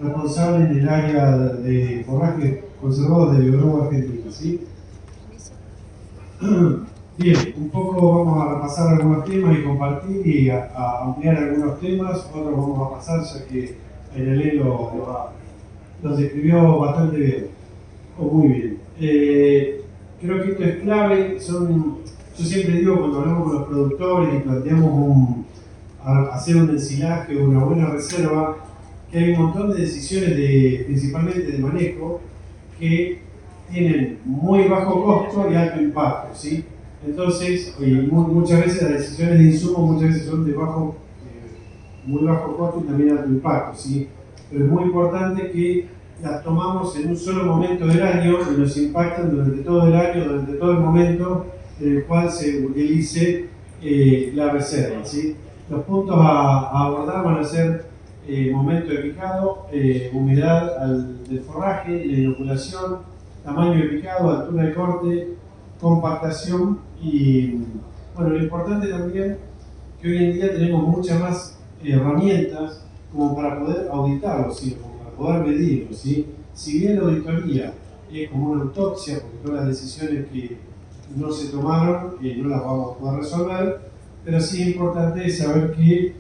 responsable en el área de forraje conservado de Biodroga Argentina, ¿sí? Bien, un poco vamos a repasar algunos temas y compartir y a ampliar algunos temas, otros vamos a pasar ya que Ainalé los describió bastante bien, o muy bien. Creo que esto es clave, yo siempre digo cuando hablamos con los productores y planteamos hacer un ensilaje o una buena reserva, que hay un montón de decisiones, principalmente de manejo, que tienen muy bajo costo y alto impacto, ¿sí? Entonces, muchas veces las decisiones de insumo muchas veces son de muy bajo costo y también alto impacto, ¿sí? Pero es muy importante que las tomamos en un solo momento del año y nos impactan durante todo el año, durante todo el momento en el cual se utilice la reserva, ¿sí? Los puntos a abordar van a ser momento de picado, humedad del forraje, la inoculación, tamaño de picado, altura de corte, compactación y, bueno, lo importante también que hoy en día tenemos muchas más herramientas como para poder auditarlo, ¿sí? Como para poder medirlo, ¿sí? Si bien la auditoría es como una autopsia, porque todas las decisiones que no se tomaron no las vamos a poder resolver, pero sí es importante saber que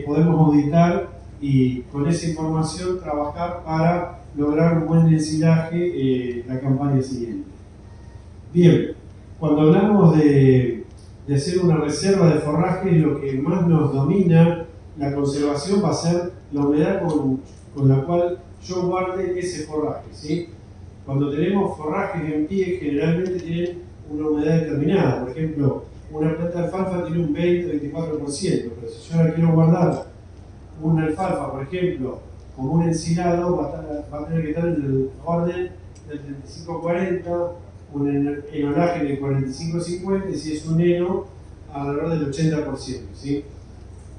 podemos auditar y con esa información trabajar para lograr un buen ensilaje la campaña siguiente. Bien, cuando hablamos de hacer una reserva de forraje, lo que más nos domina la conservación va a ser la humedad con la cual yo guarde ese forraje, ¿sí? Cuando tenemos forrajes en pie, generalmente tienen una humedad determinada. Por ejemplo, una planta de alfalfa tiene un 20-24%, pero si yo la quiero guardar una alfalfa, por ejemplo, como un ensilado, va a tener que estar en el orden del 35-40, un enolaje de 45-50, y si es un heno, alrededor del 80%, ¿sí?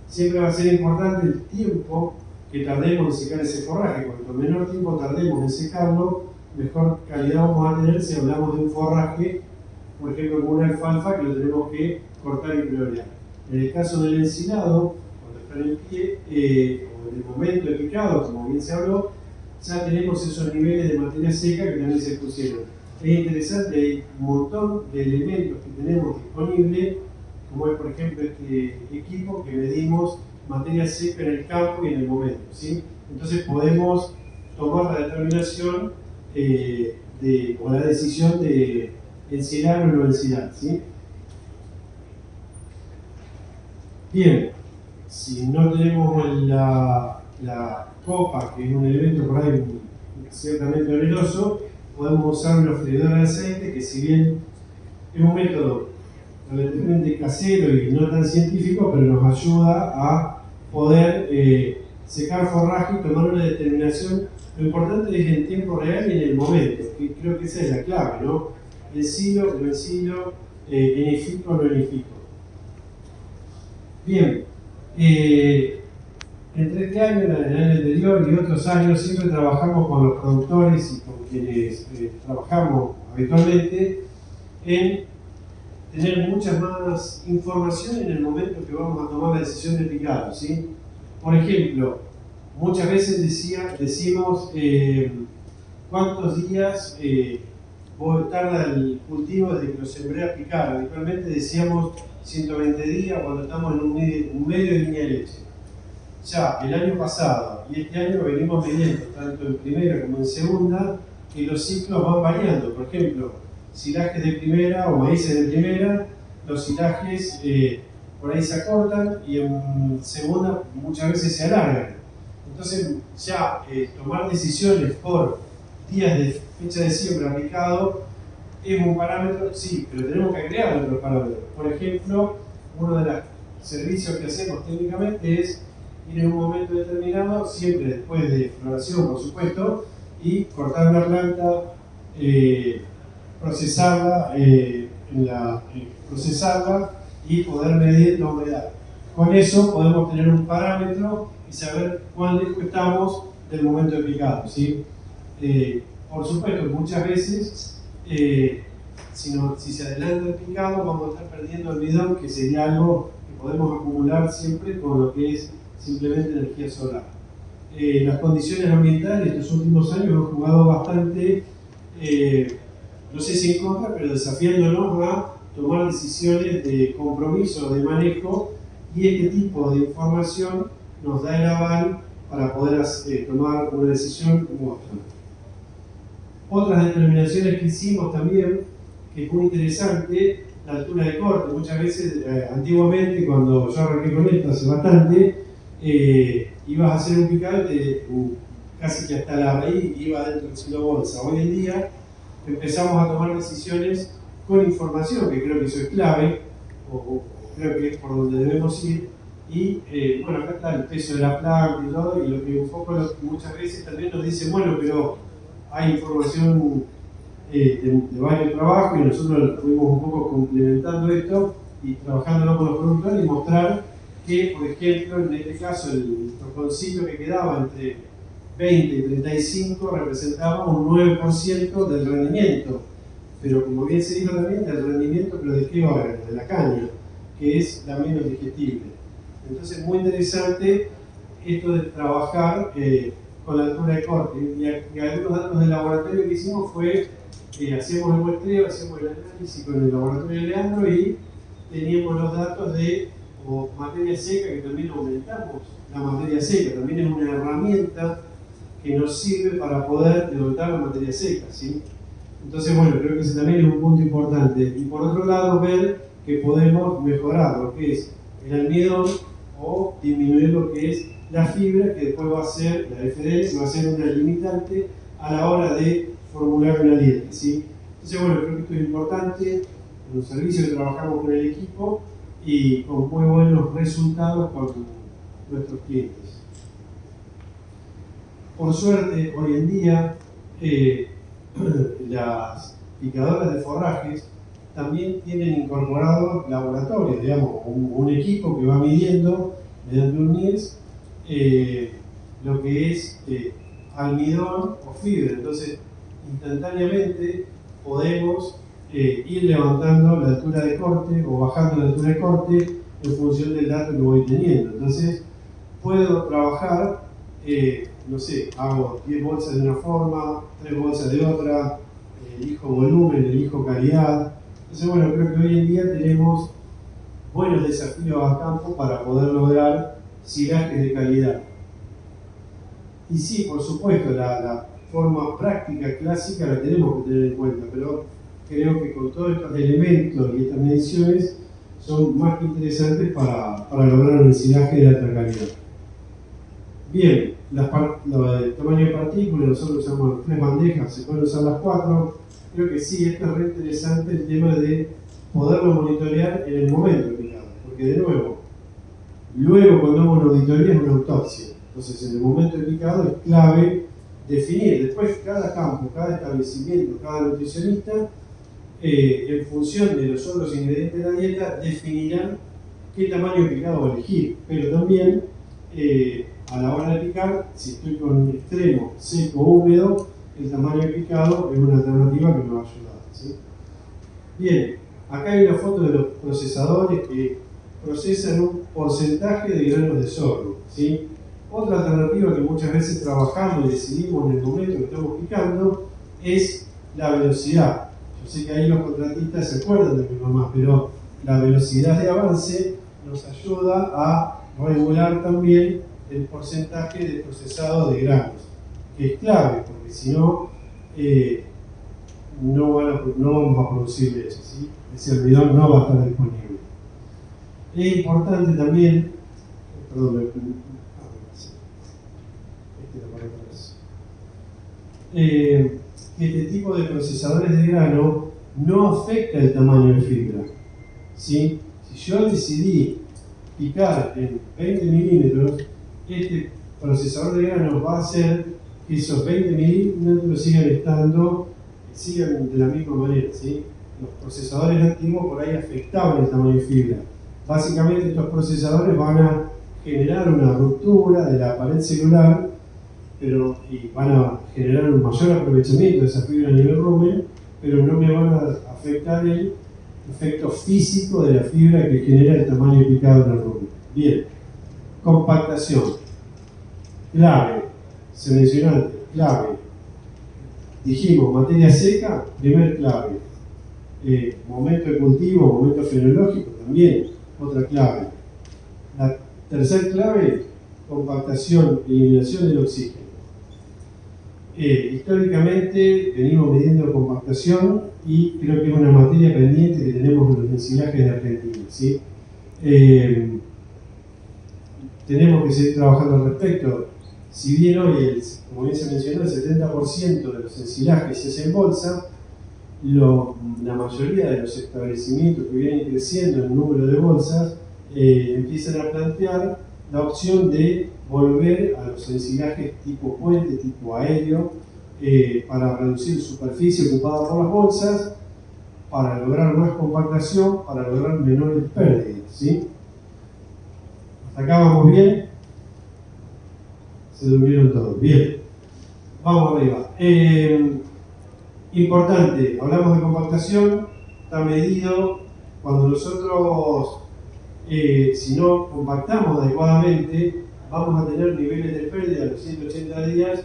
Siempre va a ser importante el tiempo que tardemos en secar ese forraje. Cuanto menor tiempo tardemos en secarlo, mejor calidad vamos a tener si hablamos de un forraje, por ejemplo, como una alfalfa que lo tenemos que cortar y florear. En el caso del ensilado, cuando está en pie, o en el momento de picado, como bien se habló, ya tenemos esos niveles de materia seca que también se pusieron. Es interesante, hay un montón de elementos que tenemos disponibles, como es por ejemplo este equipo que medimos materia seca en el campo y en el momento, ¿sí? Entonces podemos tomar la determinación o la decisión de ensilar o no ensilar, ¿sí? Bien, si no tenemos la copa, que es un elemento por ahí ciertamente oneroso, podemos usar una freidora de aceite, que si bien es un método relativamente casero y no tan científico, pero nos ayuda a poder secar forraje y tomar una determinación. Lo importante es en tiempo real y en el momento, que creo que esa es la clave, ¿no? Ensilo, no ensilo, enifico, no enifico. Bien, entre este año, el año anterior y otros años siempre trabajamos con los productores y con quienes trabajamos habitualmente en tener mucha más información en el momento que vamos a tomar la decisión de picado, ¿sí? Por ejemplo, muchas veces decimos cuántos días tarda el cultivo desde que lo sembré a picar. Habitualmente decíamos 120 días cuando estamos en un medio de línea de leche. Ya el año pasado y este año venimos midiendo, tanto en primera como en segunda, que los ciclos van variando. Por ejemplo, silajes de primera o maíces de primera, los silajes por ahí se acortan y en segunda muchas veces se alargan. Entonces ya tomar decisiones por días de fecha de siembra aplicado es un parámetro, sí, pero tenemos que agregar otros parámetros. Por ejemplo, uno de los servicios que hacemos técnicamente es ir en un momento determinado, siempre después de floración por supuesto, y cortar la planta, procesarla, procesarla y poder medir la humedad. Con eso podemos tener un parámetro y saber cuán lejos estamos del momento de picado, ¿sí? Por supuesto, muchas veces, si se adelanta el picado, vamos a estar perdiendo almidón, que sería algo que podemos acumular siempre con lo que es simplemente energía solar. las condiciones ambientales estos últimos años han jugado bastante, no sé si en contra, pero desafiándonos a tomar decisiones de compromiso, de manejo, y este tipo de información nos da el aval para poder tomar una decisión u otra. Otras determinaciones que hicimos también, que es muy interesante, la altura de corte. Muchas veces, antiguamente, cuando yo arranqué con esto hace bastante, ibas a hacer un picado casi que hasta la raíz iba dentro del silo bolsa. Hoy en día empezamos a tomar decisiones con información, que creo que eso es clave, o creo que es por donde debemos ir. Y bueno, acá está el peso de la planta y todo, y lo que un poco muchas veces también nos dicen, bueno, pero hay información de varios trabajos y nosotros fuimos un poco complementando esto y trabajándolo con los productores y mostrar que, por ejemplo, en este caso el torconcito que quedaba entre 20 y 35 representaba un 9% del rendimiento, pero como bien se dijo también, del rendimiento, pero ¿de qué órgano? De la caña, que es la menos digestible. Entonces, muy interesante esto de trabajar con la altura de corte. Y algunos datos del laboratorio que hicimos fue, hacemos el muestreo, hacemos el análisis con el laboratorio de Leandro y teníamos los datos de materia seca, que también aumentamos la materia seca, también es una herramienta que nos sirve para poder levantar la materia seca, ¿sí? Entonces, bueno, creo que ese también es un punto importante. Y por otro lado, ver que podemos mejorar lo que es el almidón o disminuir lo que es la fibra, que después va a ser, la FDS va a ser una limitante a la hora de formular una dieta, ¿sí? Entonces, bueno, creo que esto es importante, en un servicio que trabajamos con el equipo y con muy buenos resultados con nuestros clientes. Por suerte, hoy en día, las picadoras de forrajes también tienen incorporados laboratorios, digamos, un equipo que va midiendo mediante un NIRS lo que es almidón o fibra. Entonces, instantáneamente podemos ir levantando la altura de corte o bajando la altura de corte en función del dato que voy teniendo. Entonces, puedo trabajar, no sé, hago 10 bolsas de una forma, 3 bolsas de otra, elijo volumen, elijo calidad. Entonces, bueno, creo que hoy en día tenemos buenos desafíos a campo para poder lograr silajes de calidad. Y sí, por supuesto, la forma práctica clásica la tenemos que tener en cuenta, pero creo que con todos estos elementos y estas mediciones son más que interesantes para lograr un silaje de alta calidad. Bien, el tamaño de partículas, nosotros usamos 3 bandejas, se pueden usar las 4. Creo que sí, esto es re interesante el tema de poderlo monitorear en el momento del picado, porque de nuevo, luego cuando hago una auditoría es una autopsia. Entonces, en el momento del picado es clave definir. Después, cada campo, cada establecimiento, cada nutricionista, en función de los otros ingredientes de la dieta, definirán qué tamaño de picado va a elegir. Pero también, a la hora de picar, si estoy con un extremo seco o húmedo, el tamaño de picado es una alternativa que me va a ayudar, ¿sí? Bien, acá hay una foto de los procesadores que procesan un porcentaje de granos de sorgo, ¿sí? Otra alternativa que muchas veces trabajamos y decidimos en el momento que estamos picando es la velocidad. Yo sé que ahí los contratistas se acuerdan de mi mamá, pero la velocidad de avance nos ayuda a regular también el porcentaje de procesado de granos, que es clave, porque si no, no vamos a producir leche, ¿sí? Ese almidón no va a estar disponible. Es importante también, perdón, que este tipo de procesadores de grano no afecta el tamaño de fibra, ¿sí? Si yo decidí picar en 20 milímetros, este procesador de grano va a hacer que esos 20 milímetros sigan de la misma manera, ¿sí? Los procesadores antiguos por ahí afectaban el tamaño de fibra. Básicamente estos procesadores van a generar una ruptura de la pared celular, y van a generar un mayor aprovechamiento de esa fibra a nivel rumen, pero no me van a afectar el efecto físico de la fibra que genera el tamaño picado del rumen. Bien, compactación. Clave, se mencionó antes, clave. Dijimos, materia seca, primer clave. Momento de cultivo, momento fenológico, también, otra clave. La tercera clave, compactación, eliminación del oxígeno. Históricamente venimos midiendo compactación y creo que es una materia pendiente que tenemos en los ensilajes de Argentina, ¿sí? Tenemos que seguir trabajando al respecto. Si bien hoy, como bien se mencionó, el 70% de los ensilajes es en bolsa, la mayoría de los establecimientos que vienen creciendo en número de bolsas empiezan a plantear la opción de volver a los ensilajes tipo puente, tipo aéreo, para reducir superficie ocupada por las bolsas, para lograr más compactación, para lograr menores pérdidas, ¿sí? ¿Hasta acá vamos bien? Se durmieron todos. Bien. Vamos arriba. Importante, hablamos de compactación, está medido cuando nosotros, si no compactamos adecuadamente, vamos a tener niveles de pérdida a los 180 días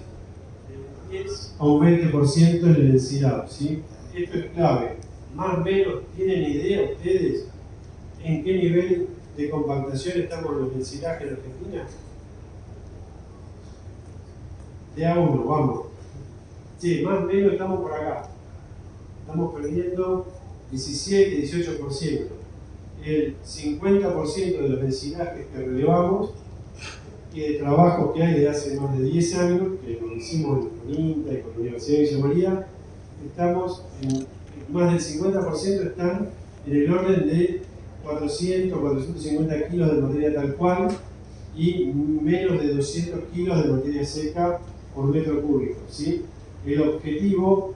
de un 10 a un 20% en el ensilado, ¿sí? Esto es clave. Más o menos, ¿tienen idea ustedes en qué nivel de compactación estamos en los ensilajes en Argentina? De a uno, vamos. Sí, más o menos estamos por acá. Estamos perdiendo 17-18%. El 50% de los ensilajes que relevamos y de trabajos que hay de hace más de 10 años, que lo hicimos con INTA y con la Universidad de Villa María, estamos más del 50% están en el orden de 400-450 kilos de materia tal cual y menos de 200 kilos de materia seca por metro cúbico, ¿sí? El objetivo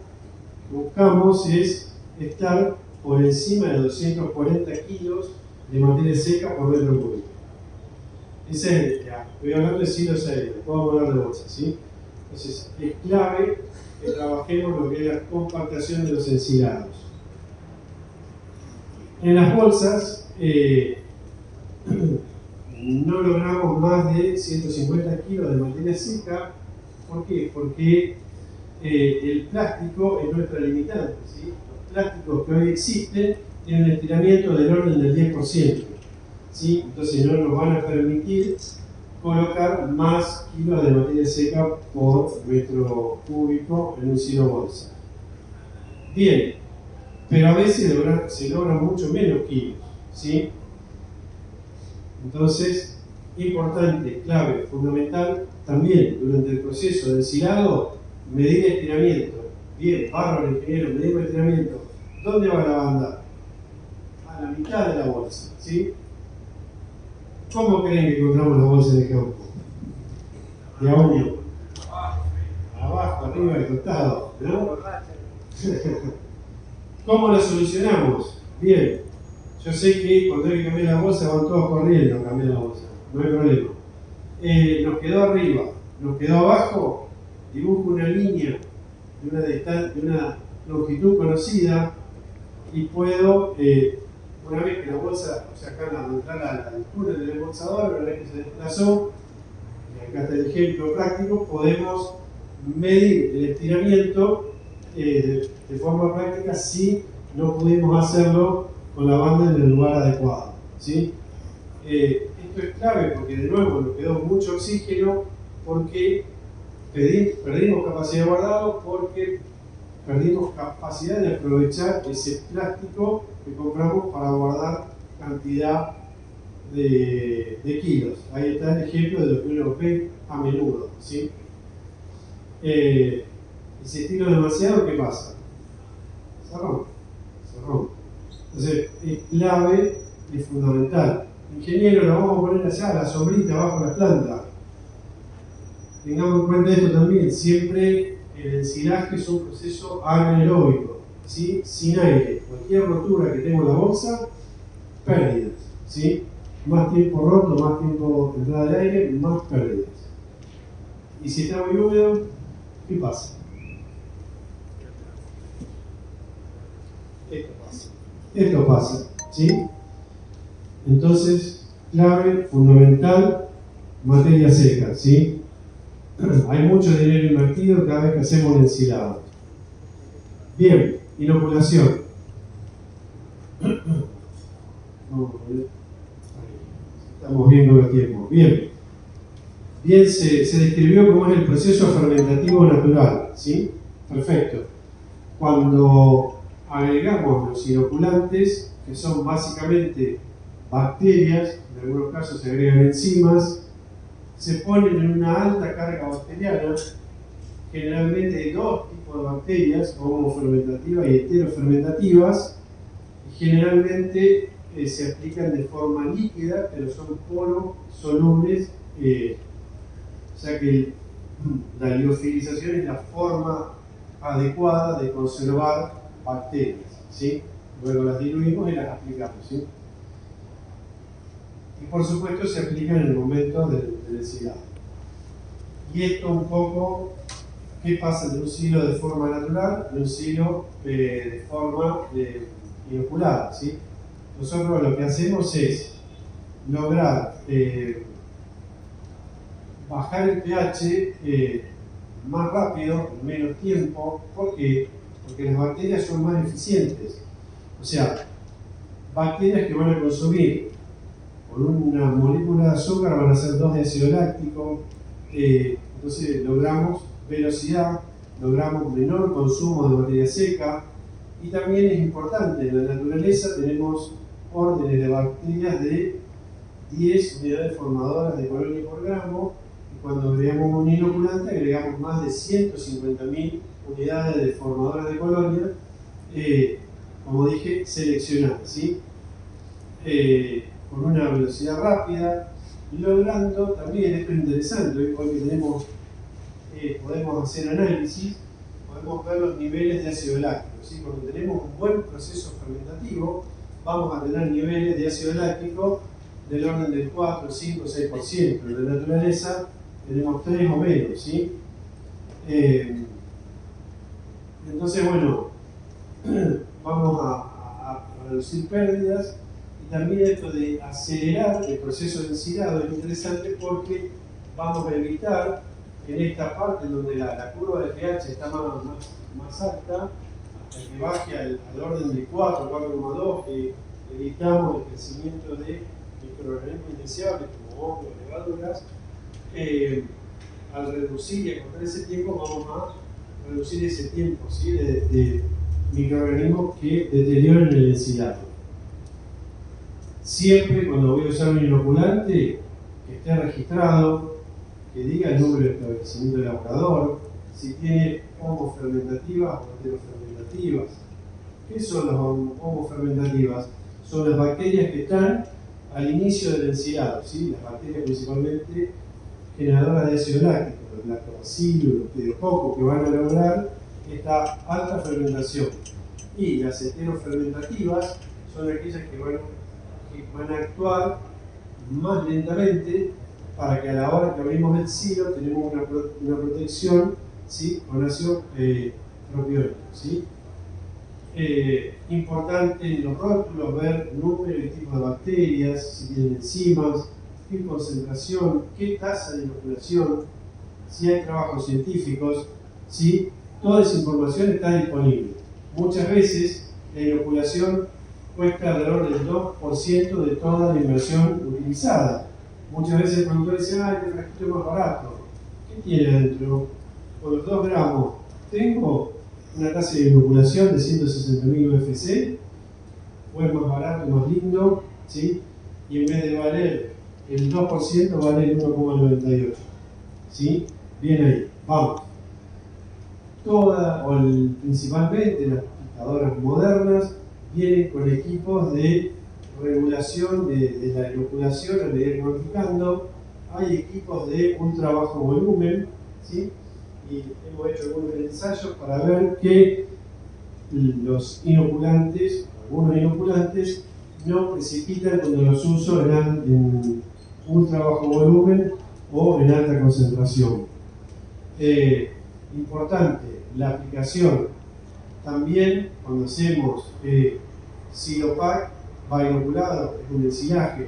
que buscamos es estar por encima de 240 kilos de materia seca por metro cúbico. Ese es, ya, estoy hablando de silos aéreos, podemos hablar de bolsas, ¿sí? Entonces, es clave que trabajemos lo que es la compactación de los ensilados. En las bolsas, no logramos más de 150 kilos de materia seca. ¿Por qué? Porque el plástico es nuestra limitante, ¿sí? Los plásticos que hoy existen tienen un estiramiento del orden del 10%, ¿sí? Entonces no nos van a permitir colocar más kilos de materia seca por metro cúbico en un silo bolsa. Bien, pero a veces se logran mucho menos kilos, ¿sí? Entonces, importante, clave, fundamental, también durante el proceso de ensilado, medir estiramiento. Bien, bárbaro ingeniero, medimos estiramiento. ¿Dónde va la banda? A la mitad de la bolsa, ¿sí? ¿Cómo creen que encontramos la bolsa en el campo? De a uno. Abajo, arriba, al costado, ¿no? ¿Cómo lo solucionamos? Bien, yo sé que cuando hay que cambiar la bolsa van todos corriendo a cambiar la bolsa, no hay problema. Nos quedó arriba, nos quedó abajo, dibujo una línea de una longitud conocida y puedo, una vez que la bolsa, o sea, acá entrar a la altura del embolsador, una vez que se desplazó, y acá está el ejemplo práctico, podemos medir el estiramiento de forma práctica si no pudimos hacerlo con la banda en el lugar adecuado, ¿sí? Esto es clave porque de nuevo nos quedó mucho oxígeno porque perdimos capacidad de guardado, porque perdimos capacidad de aprovechar ese plástico que compramos para guardar cantidad de kilos. Ahí está el ejemplo de lo que uno ve a menudo, ¿sí? Si estiro demasiado, ¿qué pasa? Se rompe. Entonces, es clave y fundamental. Ingeniero, la vamos a poner allá, la sombrita abajo de la planta. Tengamos en cuenta esto también, siempre el ensilaje es un proceso anaeróbico, ¿sí? Sin aire. Cualquier rotura que tenga en la bolsa, pérdidas, ¿sí? Más tiempo roto, más tiempo entrada de aire, más pérdidas. Y si está muy húmedo, ¿qué pasa? Esto pasa, ¿sí? Entonces, clave, fundamental, materia seca, ¿sí? hay mucho dinero invertido cada vez que hacemos un ensilado. Bien, inoculación. Estamos viendo el tiempo. Bien, se describió cómo es el proceso fermentativo natural, ¿sí? Perfecto. Cuando agregamos los inoculantes, que son básicamente bacterias, en algunos casos se agregan enzimas, se ponen en una alta carga bacteriana. Generalmente hay dos tipos de bacterias, homofermentativas y heterofermentativas, y generalmente se aplican de forma líquida, pero son polos solubles, ya que la liofilización es la forma adecuada de conservar bacterias, ¿sí? Luego las diluimos y las aplicamos, ¿sí? Y por supuesto se aplica en el momento del ensilado. Y esto un poco, ¿qué pasa de un silo de forma natural y un silo de forma inoculada, ¿sí? Nosotros lo que hacemos es lograr bajar el pH más rápido, en menos tiempo. ¿Por qué? Porque las bacterias son más eficientes. O sea, bacterias que van a consumir con una molécula de azúcar van a ser 2 de ácido láctico, entonces logramos velocidad, logramos menor consumo de materia seca, y también es importante, en la naturaleza tenemos órdenes de bacterias de 10 unidades formadoras de colonia por gramo, y cuando agregamos un inoculante agregamos más de 150.000 unidades de formadoras de colonia, como dije, seleccionadas, ¿sí? Con una velocidad rápida, logrando también, esto es interesante, hoy que tenemos, podemos hacer análisis, podemos ver los niveles de ácido láctico, ¿sí? Cuando tenemos un buen proceso fermentativo, vamos a tener niveles de ácido láctico del orden del 4, 5, 6%. En la naturaleza tenemos 3 o menos, ¿sí? Entonces, bueno, vamos a reducir pérdidas. Y también esto de acelerar el proceso de ensilado es interesante porque vamos a evitar en esta parte donde la curva de pH está más alta, hasta que baje al orden de 4, 4,2, que evitamos el crecimiento de microorganismos indeseables como hongos, levaduras. Al reducir y acortar ese tiempo, vamos a reducir ese tiempo, ¿sí? de microorganismos que deterioran el ensilado. Siempre cuando voy a usar un inoculante, que esté registrado, que diga el número de establecimiento del elaborador, si tiene homofermentativas o heterofermentativas. ¿Qué son las homofermentativas? Son las bacterias que están al inicio del ensilado, ¿sí? Las bacterias principalmente generadoras de ácido láctico, los lactobacillus, los pediococcus, que van a lograr esta alta fermentación. Y las heterofermentativas son aquellas que van a actuar más lentamente, para que a la hora que abrimos el silo tenemos una protección, ¿sí? Con ácido propiónico, ¿sí? Importante en los rótulos ver número y tipo de bacterias, si tienen enzimas, qué concentración, qué tasa de inoculación, si hay trabajos científicos, ¿sí? Toda esa información está disponible. Muchas veces la inoculación cuesta alrededor del 2% de toda la inversión utilizada. Muchas veces el productor dice, este frasquito es más barato. ¿Qué tiene adentro? Con los 2 gramos tengo una tasa de inoculación de 160.000 UFC, o es más barato, más lindo, ¿sí? Y en vez de valer el 2%, vale el 1,98. ¿Sí? Bien ahí, vamos. Principalmente las picadoras modernas vienen con equipos de regulación de la inoculación a medida que van picando. Hay equipos de ultra bajo volumen, ¿sí? Y hemos hecho algunos ensayos para ver que los inoculantes, algunos inoculantes, no precipitan cuando los uso en ultra bajo volumen o en alta concentración. Importante, la aplicación. También cuando hacemos silopack, va inoculado, es un ensilaje.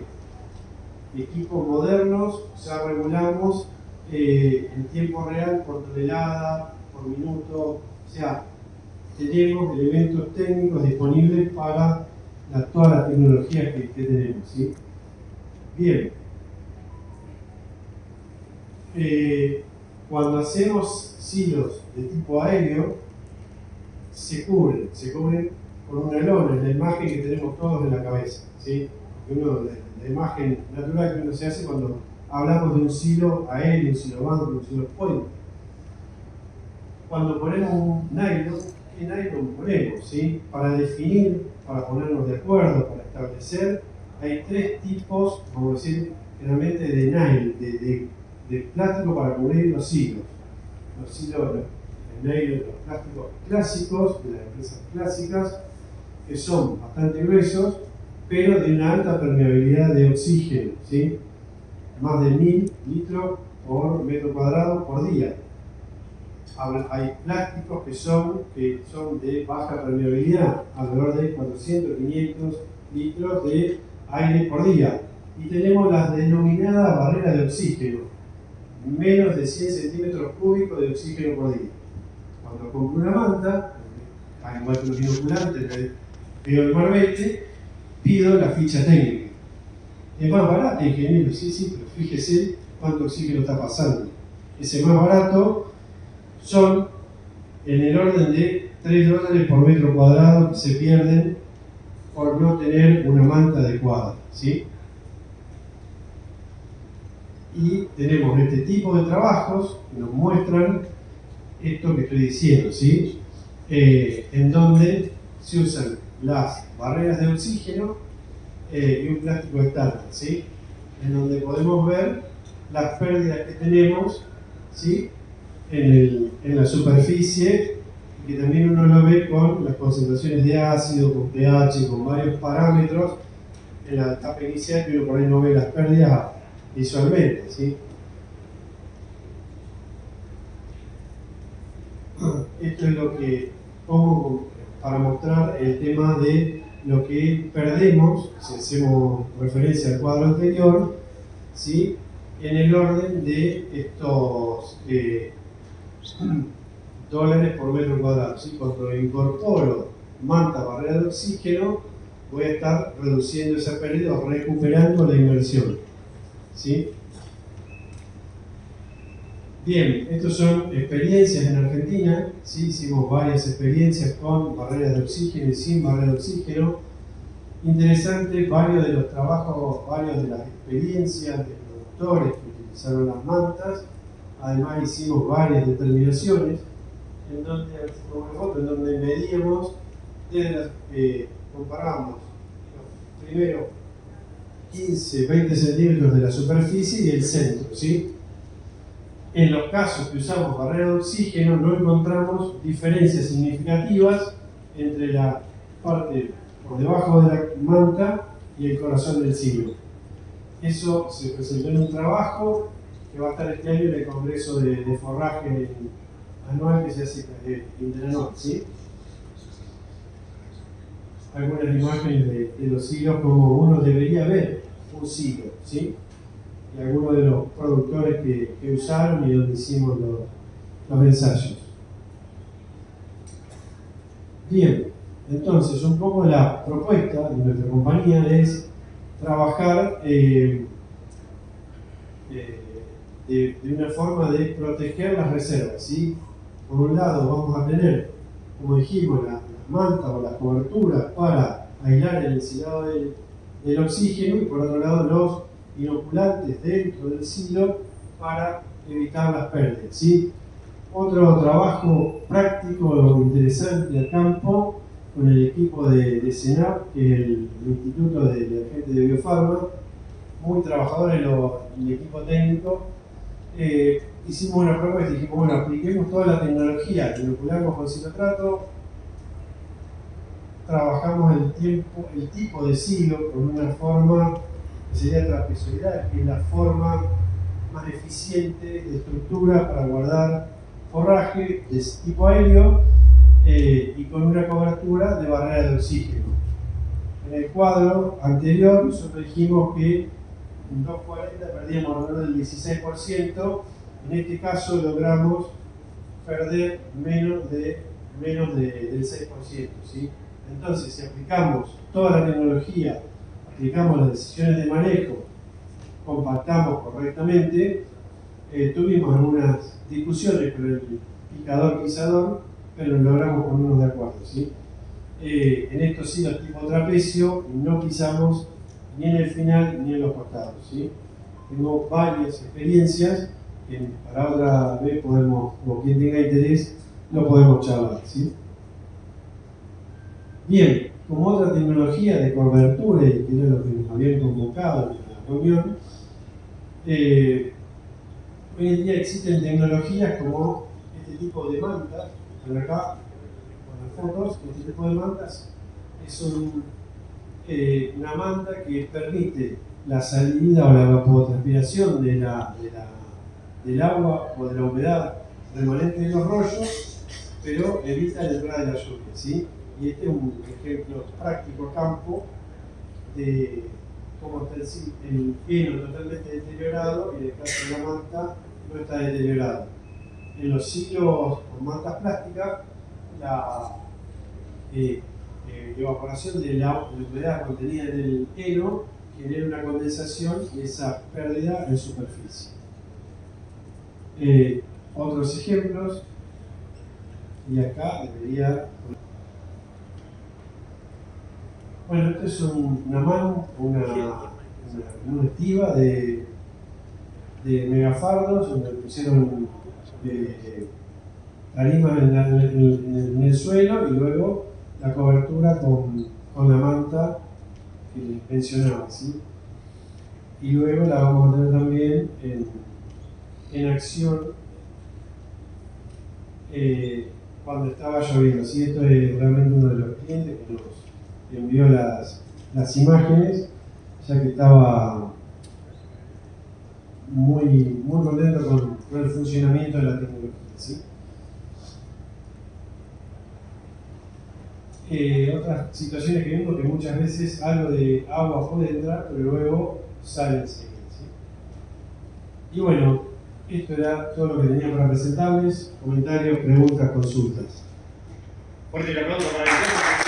Equipos modernos, ya regulamos en tiempo real por tonelada, por minuto, o sea, tenemos elementos técnicos disponibles para toda la tecnología que tenemos, ¿sí? Bien. Cuando hacemos silos de tipo aéreo, se cubren con una lona, en la imagen que tenemos todos en la cabeza, ¿sí? La imagen natural que uno se hace cuando hablamos de un silo aéreo, un silo banco, un silo puente. Cuando ponemos un nylon, ¿qué nylon ponemos? ¿Sí? Para definir, para ponernos de acuerdo, para establecer, hay tres tipos, vamos a decir, generalmente de nylon, de plástico para cubrir los silos. Los silos, el nylon, los plásticos clásicos, de las empresas clásicas, que son bastante gruesos, pero de una alta permeabilidad de oxígeno, ¿sí? Más de 1000 litros por metro cuadrado por día. Hay plásticos que son de baja permeabilidad, alrededor de 400, 500 litros de aire por día. Y tenemos las denominadas barreras de oxígeno, menos de 100 centímetros cúbicos de oxígeno por día. Cuando compro una manta, al igual que los inoculantes, veo el marbete, pido la ficha técnica. Es más barata, ingeniero, sí, pero fíjese cuánto oxígeno está pasando. Ese más barato son en el orden de $3 por metro cuadrado que se pierden por no tener una manta adecuada, ¿sí? Y tenemos este tipo de trabajos que nos muestran esto que estoy diciendo, ¿sí? En donde se usan las barreras de oxígeno y un plástico estándar, ¿sí? En donde podemos ver las pérdidas que tenemos, ¿sí? En la superficie, que también uno lo ve con las concentraciones de ácido, con pH, con varios parámetros en la etapa inicial, que uno por ahí no ve las pérdidas visualmente, ¿sí? Esto es lo que pongo para mostrar el tema de lo que perdemos, si hacemos referencia al cuadro anterior, ¿sí? En el orden de estos dólares por metro cuadrado, ¿sí? Cuando incorporo manta barrera de oxígeno, voy a estar reduciendo esa pérdida o recuperando la inversión, ¿sí? Bien, estas son experiencias en Argentina, ¿sí? Hicimos varias experiencias con barreras de oxígeno y sin barreras de oxígeno. Interesante, varios de los trabajos, varias de las experiencias de productores que utilizaron las mantas. Además hicimos varias determinaciones en donde medíamos, comparamos los primeros 15, 20 centímetros de la superficie y el centro, ¿sí? En los casos que usamos barrera de oxígeno no encontramos diferencias significativas entre la parte por debajo de la manta y el corazón del silo. Eso se presentó en un trabajo que va a estar este año en el Congreso de Forraje anual que se hace interanual, ¿sí? Algunas imágenes de los silos como uno debería ver un silo, ¿sí? Y algunos de los productores que usaron y donde hicimos los ensayos. Bien, entonces un poco la propuesta de nuestra compañía es trabajar de una forma de proteger las reservas, ¿sí? Por un lado vamos a tener, como dijimos, las mantas o las coberturas para aislar el ensilado del oxígeno y por otro lado los inoculantes dentro del silo para evitar las pérdidas, ¿sí? Otro trabajo práctico interesante a campo con el equipo de CENAP, que es el Instituto de Gente de Biofarma, muy trabajador en el equipo técnico. Hicimos una prueba y dijimos, bueno, apliquemos toda la tecnología, inoculamos con cianotrato, trabajamos el tipo de silo con una forma que sería trapezoidal, que es la forma más eficiente de estructura para guardar forraje de tipo aéreo y con una cobertura de barrera de oxígeno. En el cuadro anterior nosotros dijimos que en 240 perdíamos alrededor del 16% En este caso logramos perder menos del 6%, ¿sí? Entonces, si aplicamos toda la tecnología, aplicamos las decisiones de manejo, compactamos correctamente, tuvimos algunas discusiones con el picador-pisador, pero lo logramos ponernos de acuerdo, ¿sí? En estos silos tipo trapecio no pisamos ni en el final ni en los costados, ¿sí? Tengo varias experiencias que para otra vez podemos, o quien tenga interés, lo podemos charlar, ¿sí? Bien, como otra tecnología de cobertura, y que era lo que nos habían convocado en la reunión, hoy en día existen tecnologías como este tipo de mantas, por acá, con las fotos, este tipo de mantas es una manta que permite la salida o la evapotranspiración del agua o de la humedad remanente de los rollos, pero evita la entrada de la lluvia, ¿sí? Y este es un ejemplo práctico a campo de cómo está el heno totalmente deteriorado y en el caso de la manta no está deteriorado. En los silos con mantas plásticas, la evaporación de la humedad contenida en el heno genera una condensación y esa pérdida en superficie. Otros ejemplos, y acá debería... Bueno, esto es una mano, una estiva de megafardos, donde pusieron tarimas en el suelo y luego la cobertura con la manta que mencionaba, ¿sí? Y luego la vamos a tener también en acción cuando estaba lloviendo, ¿sí? Esto es realmente uno de los clientes que nos envió las imágenes, ya que estaba muy contento con el funcionamiento de la tecnología, ¿sí? Otras situaciones que vimos que muchas veces algo de agua puede entrar, pero luego sale enseguida, ¿sí? Y bueno, esto era todo lo que tenía para presentarles. Comentarios, preguntas, consultas. Fuerte el aplauso para el